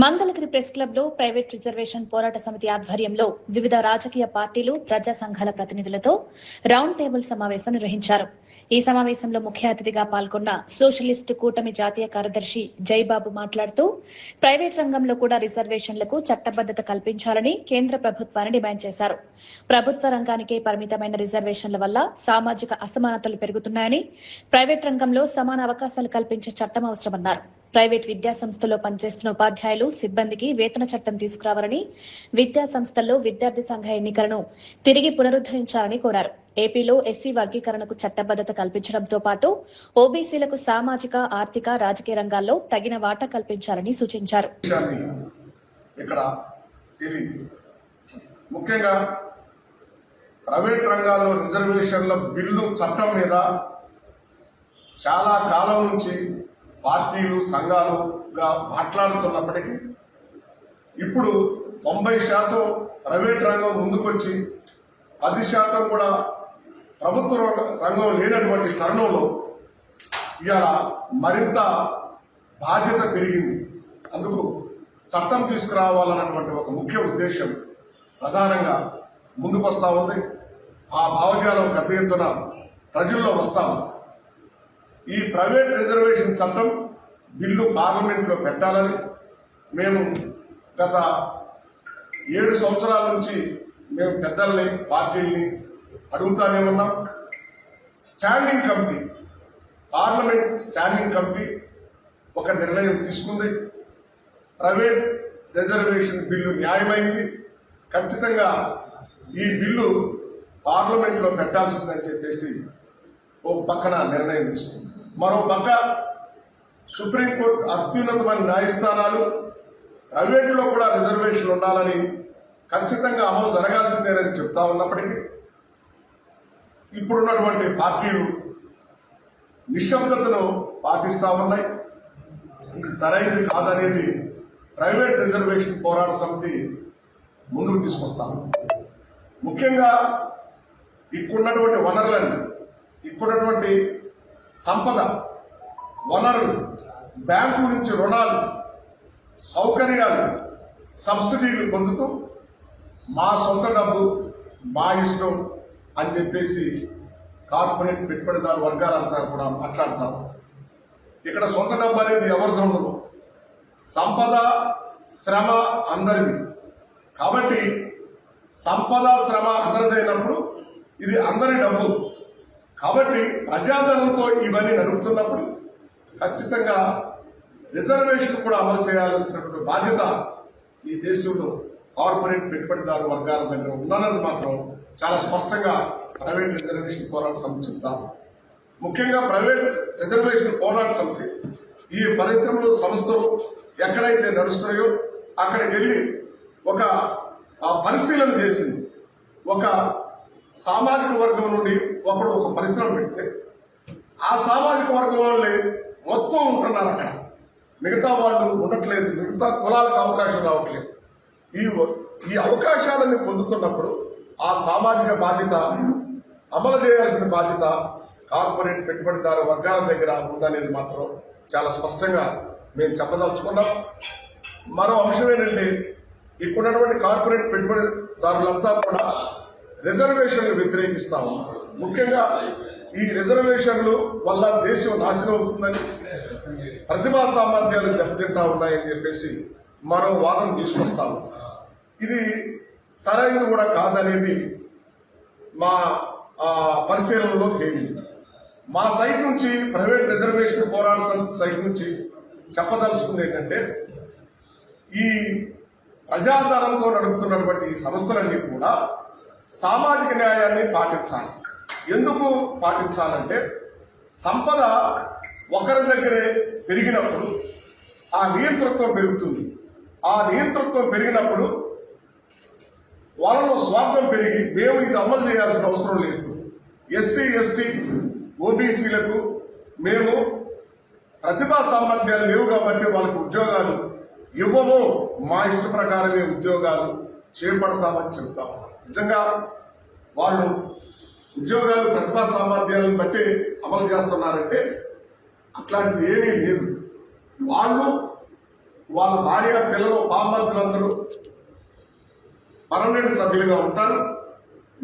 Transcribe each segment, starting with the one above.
Mangalagiri press club లో private reservation పోరాట సమితి ఆధ్వర్యంలో వివిధ రాజకీయ పార్టీలు ప్రజా సంఘాల ప్రతినిధులతో రౌండ్ టేబుల్ సమావేశం నిర్వహించారు. ఈ సమావేశంలో ముఖ్య అతిథిగా పాల్గొన్న సోషలిస్టు కూటమి జాతీయ కార్యదర్శి జైబాబు మాట్లాడుతూ ప్రైవేట్ రంగంలో కూడా రిజర్వేషన్లకు చట్టబద్దత కల్పించాలని కేంద్ర ప్రభుత్వాన్ని డిమాండ్ చేశారు. ప్రభుత్వ రంగానికే పరిమితమైన రిజర్వేషన్ల వల్ల సామాజిక అసమానతలు పెరుగుతున్నాయని, ప్రైవేట్ రంగంలో సమాన అవకాశాలు కల్పించే చట్టం అవసరమన్నారు. ప్రైవేట్ విద్యా సంస్థల్లో పనిచేస్తున్న ఉపాధ్యాయులు, సిబ్బందికి వేతన చట్టం తీసుకురావాలని, విద్యా సంస్థల్లో విద్యార్థి సంఘ ఎన్నికలను తిరిగి పునరుద్దరించాలని కోరారు. ఏపీలో ఎస్సీ వర్గీకరణకు చట్టబద్దత కల్పించడంతో పాటు ఓబీసీలకు సామాజిక, ఆర్థిక, రాజకీయ రంగాల్లో తగిన వాటా కల్పించాలని సూచించారు. ముఖ్యంగా ప్రైవేట్ రంగాల్లో రిజర్వేషన్ల బిల్లు చట్టం మీద చాలా కాలం నుంచి పార్టీలు, సంఘాలుగా మాట్లాడుతున్నప్పటికీ ఇప్పుడు 90% ప్రైవేట్ రంగం ముందుకొచ్చి 10% కూడా ప్రభుత్వ రంగం లేనటువంటి తరుణంలో ఇవాళ మరింత బాధ్యత పెరిగింది. అందుకు చట్టం తీసుకురావాలన్నటువంటి ఒక ముఖ్య ఉద్దేశం ప్రధానంగా ముందుకొస్తా ఉంది. ఆ భావజాలం పెద్ద ఎత్తున ప్రజల్లో వస్తా ఉంది. ఈ ప్రైవేట్ రిజర్వేషన్ చట్టం బిల్లు పార్లమెంట్లో పెట్టాలని మేము గత 7 సంవత్సరాల నుంచి మేము పెద్దల్ని, పార్టీల్ని అడుగుతానే ఉన్నాం. Standing committee, parliament standing committee ఒక నిర్ణయం తీసుకుంది. ప్రైవేట్ రిజర్వేషన్ బిల్లు న్యాయమైంది, ఖచ్చితంగా ఈ బిల్లు పార్లమెంట్లో పెట్టాల్సిందని చెప్పేసి ఓ పక్కన నిర్ణయం తీసుకుంది. మరో పక్క సుప్రీంకోర్టు అత్యున్నతమైన న్యాయస్థానాలు ప్రైవేటులో కూడా రిజర్వేషన్ ఉండాలని, ఖచ్చితంగా అమలు జరగాల్సిందేనని చెప్తా ఉన్నప్పటికీ ఇప్పుడున్నటువంటి పార్టీలు నిశ్శబ్దతను పాటిస్తా ఉన్నాయి. ఇది సరైనది కాదనేది ప్రైవేట్ రిజర్వేషన్ పోరాట సమితి ముందుకు తీసుకొస్తాము. ముఖ్యంగా ఇక్కడున్నటువంటి వనరులన్నీ, ఇక్కడున్నటువంటి సంపద, వనరులు, బ్యాంకు నుంచి రుణాలు, సౌకర్యాలు, సబ్సిడీలు పొందుతూ మా సొంత డబ్బు, మా ఇష్టం అని చెప్పేసి కార్పొరేట్ పెట్టుబడిదారు వర్గాలంతా కూడా మాట్లాడతారు. ఇక్కడ సొంత డబ్బు అనేది ఎవరిది ఉండదు. సంపద, శ్రమ అందరిది. కాబట్టి సంపద, శ్రమ అందరిదైనప్పుడు ఇది అందరి డబ్బు. కాబట్టి ప్రజాధనంతో ఇవన్నీ నడుపుతున్నప్పుడు ఖచ్చితంగా రిజర్వేషన్ కూడా అమలు చేయాల్సినటువంటి బాధ్యత ఈ దేశంలో కార్పొరేట్ పెట్టుబడిదారు వర్గాల దగ్గర ఉందన్నది మాత్రం చాలా స్పష్టంగా ప్రైవేట్ రిజర్వేషన్ పోరాట సమితి చెప్తాం. ముఖ్యంగా ప్రైవేట్ రిజర్వేషన్ పోరాట సమితి ఈ పరిశ్రమలు, సంస్థలు ఎక్కడైతే నడుస్తున్నాయో అక్కడికి వెళ్ళి ఒక పరిశీలన చేసింది. ఒక సామాజిక వర్గం నుండి ఒకడు ఒక పరిశ్రమ పెడితే ఆ సామాజిక వర్గం వాళ్ళే మొత్తం ఉంటున్నారు అక్కడ, మిగతా వాళ్ళు ఉండట్లేదు, మిగతా కులాలకు అవకాశం రావట్లేదు. ఈ అవకాశాలన్నీ పొందుతున్నప్పుడు ఆ సామాజిక బాధ్యత, అమలు చేయాల్సిన బాధ్యత కార్పొరేట్ పెట్టుబడిదారు వర్గాల దగ్గర ఉందనేది మాత్రం చాలా స్పష్టంగా మేము చెప్పదలుచుకున్నాం. మరో అంశం ఏంటంటే ఇప్పుడున్నటువంటి కార్పొరేట్ పెట్టుబడిదారులంతా కూడా రిజర్వేషన్లు వ్యతిరేకిస్తా ఉన్నారు. ముఖ్యంగా ఈ రిజర్వేషన్లు వల్ల దేశం నాశనం అవుతుందని, ప్రతిభా సామర్థ్యాలు దెబ్బతింటా ఉన్నాయని చెప్పేసి మరో వాదన తీసుకొస్తాము. ఇది సరైనది కూడా కాదనేది మా పరిశీలనలో తేలింది. మా సైట్ నుంచి, ప్రైవేట్ రిజర్వేషన్ పోరాట సమితి సైట్ నుంచి చెప్పదలుచుకుంది ఏంటంటే ఈ ప్రజాధనంతో నడుపుతున్నటువంటి ఈ సంస్థలన్నీ కూడా సామాజిక న్యాయాన్ని పాటించాలి. ఎందుకు పాటించాలంటే సంపద ఒకరి దగ్గరే పెరిగినప్పుడు ఆ నియంతృత్వం పెరుగుతుంది. ఆ నియంతృత్వం పెరిగినప్పుడు వాళ్ళలో స్వార్థం పెరిగి మేము ఇది అమలు చేయాల్సిన అవసరం లేదు, ఎస్సీ, ఎస్టీ, ఓబీసీలకు మేము ప్రతిభా సామర్థ్యాలు లేవు కాబట్టి వాళ్ళకి ఉద్యోగాలు ఇవ్వము, మా ఇష్ట ప్రకారమే ఉద్యోగాలు చేపడతామని చెప్తాము. నిజంగా వాళ్ళు ఉద్యోగాలు ప్రతిభా సామర్థ్యాలను బట్టి అమలు చేస్తున్నారంటే అట్లాంటిది ఏమీ లేదు. వాళ్ళు వాళ్ళ భార్య పిల్లలు బామ్మర్దులందరూ పర్మనెంట్ సభ్యులుగా ఉంటారు.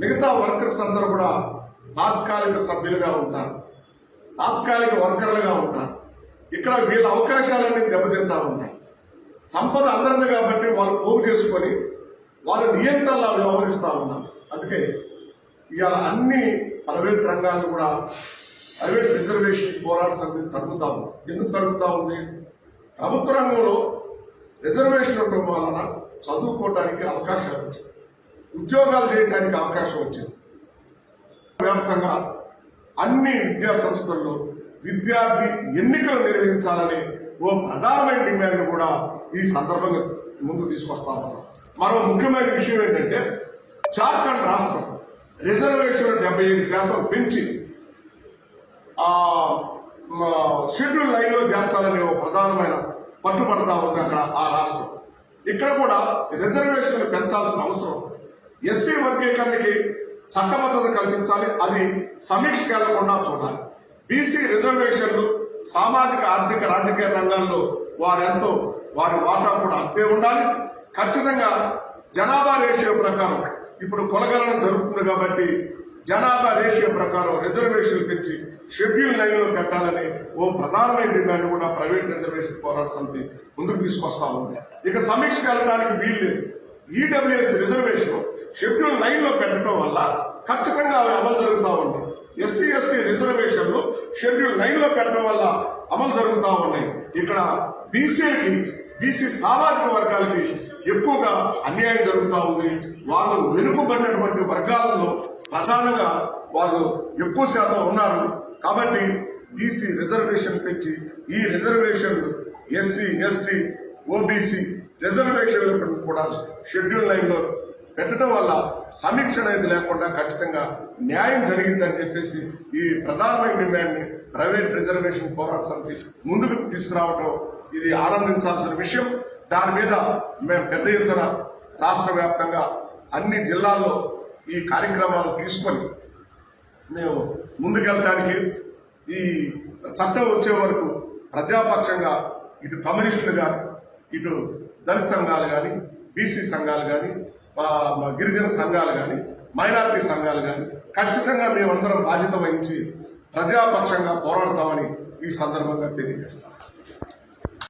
మిగతా వర్కర్స్ అందరూ కూడా తాత్కాలిక సభ్యులుగా ఉంటారు, తాత్కాలిక వర్కర్లుగా ఉంటారు. ఇక్కడ వీళ్ళ అవకాశాలన్నీ దెబ్బతింటా ఉన్నాయి. సంపద అందరిది కాబట్టి వాళ్ళు పోగు చేసుకొని వాళ్ళు నియంత్రణలా వ్యవహరిస్తూ ఉన్నారు. అందుకే ఇవాళ అన్ని ప్రైవేట్ రంగాలను కూడా ప్రైవేట్ రిజర్వేషన్ పోరాట సమితి తగ్గుతా ఉంది. ఎందుకు తగ్గుతా ఉంది? ప్రభుత్వ రంగంలో రిజర్వేషన్ ఉండడం వలన చదువుకోవడానికి అవకాశాలు వచ్చింది, ఉద్యోగాలు చేయడానికి అవకాశం వచ్చింది. వ్యాప్తంగా అన్ని విద్యా సంస్థల్లో విద్యార్థి ఎన్నికలు నిర్వహించాలని ఓ ప్రధానమైన డిమాండ్ కూడా ఈ సందర్భంగా ముందుకు తీసుకొస్తా ఉన్నాం. మరో ముఖ్యమైన విషయం ఏంటంటే జార్ఖండ్ రాష్ట్రం రిజర్వేషన్ 75% పెంచి షెడ్యూల్ లైన్ లో చేర్చాలని ఒక ప్రధానమైన పట్టుబడతా ఉంది అక్కడ ఆ రాష్ట్రం. ఇక్కడ కూడా రిజర్వేషన్లు పెంచాల్సిన అవసరం. ఎస్సీ వర్గీకరణకి చట్టబద్ధత కల్పించాలి, అది సమీక్షకు వెళ్లకుండా చూడాలి. బీసీ రిజర్వేషన్లు సామాజిక ఆర్థిక రాజకీయ రంగాల్లో వారెంతో వారి వాటా కూడా అంతే ఉండాలి. ఖచ్చితంగా జనాభా రేషియో ప్రకారం ఇప్పుడు కులగణన జరుగుతుంది కాబట్టి జనాభా రేషియో ప్రకారం రిజర్వేషన్లు పెంచి షెడ్యూల్ లైన్ లో పెట్టాలని ఓ ప్రధానమైన డిమాండ్ కూడా ప్రైవేట్ రిజర్వేషన్ పోరాట సమితి ముందుకు తీసుకొస్తా ఉంది. ఇక సమీక్షకు వెళ్ళడానికి వీల్లేదు. ఈడబ్ల్యూఎస్ రిజర్వేషన్ షెడ్యూల్ లైన్ లో పెట్టడం వల్ల ఖచ్చితంగా అవి అమలు జరుగుతూ ఉంది. ఎస్సీ ఎస్టీ రిజర్వేషన్లు షెడ్యూల్ లైన్ లో పెట్టడం వల్ల అమలు జరుగుతూ ఉన్నాయి. ఇక్కడ బీసీ సామాజిక వర్గాలకి ఎక్కువగా అన్యాయం జరుగుతూ ఉంది. వాళ్ళు వెనుకబడినటువంటి వర్గాలలో ప్రధానంగా వాళ్ళు ఎక్కువ శాతం ఉన్నారు. కాబట్టి బీసీ రిజర్వేషన్ పెంచి ఈ రిజర్వేషన్లు ఎస్సీ ఎస్టీ ఓబీసీ రిజర్వేషన్లు కూడా షెడ్యూల్ లైన్ లో పెట్టడం వల్ల సమీక్ష అనేది లేకుండా ఖచ్చితంగా న్యాయం జరిగిందని చెప్పేసి ఈ ప్రధానమైన డిమాండ్ ని ప్రైవేట్ రిజర్వేషన్ పోరాట సమితి ముందుకు తీసుకురావడం ఇది ఆనందించాల్సిన విషయం. దాని మీద మేము పెద్ద ఎత్తున రాష్ట్ర వ్యాప్తంగా అన్ని జిల్లాల్లో ఈ కార్యక్రమాలు తీసుకొని మేము ముందుకెళ్ళడానికి ఈ చట్టం వచ్చే వరకు ప్రజాపక్షంగా ఇటు కమ్యూనిస్టులుగా ఇటు దళిత సంఘాలు కానీ బీసీ సంఘాలు కానీ గిరిజన సంఘాలు కానీ మైనారిటీ సంఘాలు కానీ ఖచ్చితంగా మేమందరం బాధ్యత వహించి ప్రజాపక్షంగా పోరాడతామని ఈ సందర్భంగా తెలియజేస్తాం.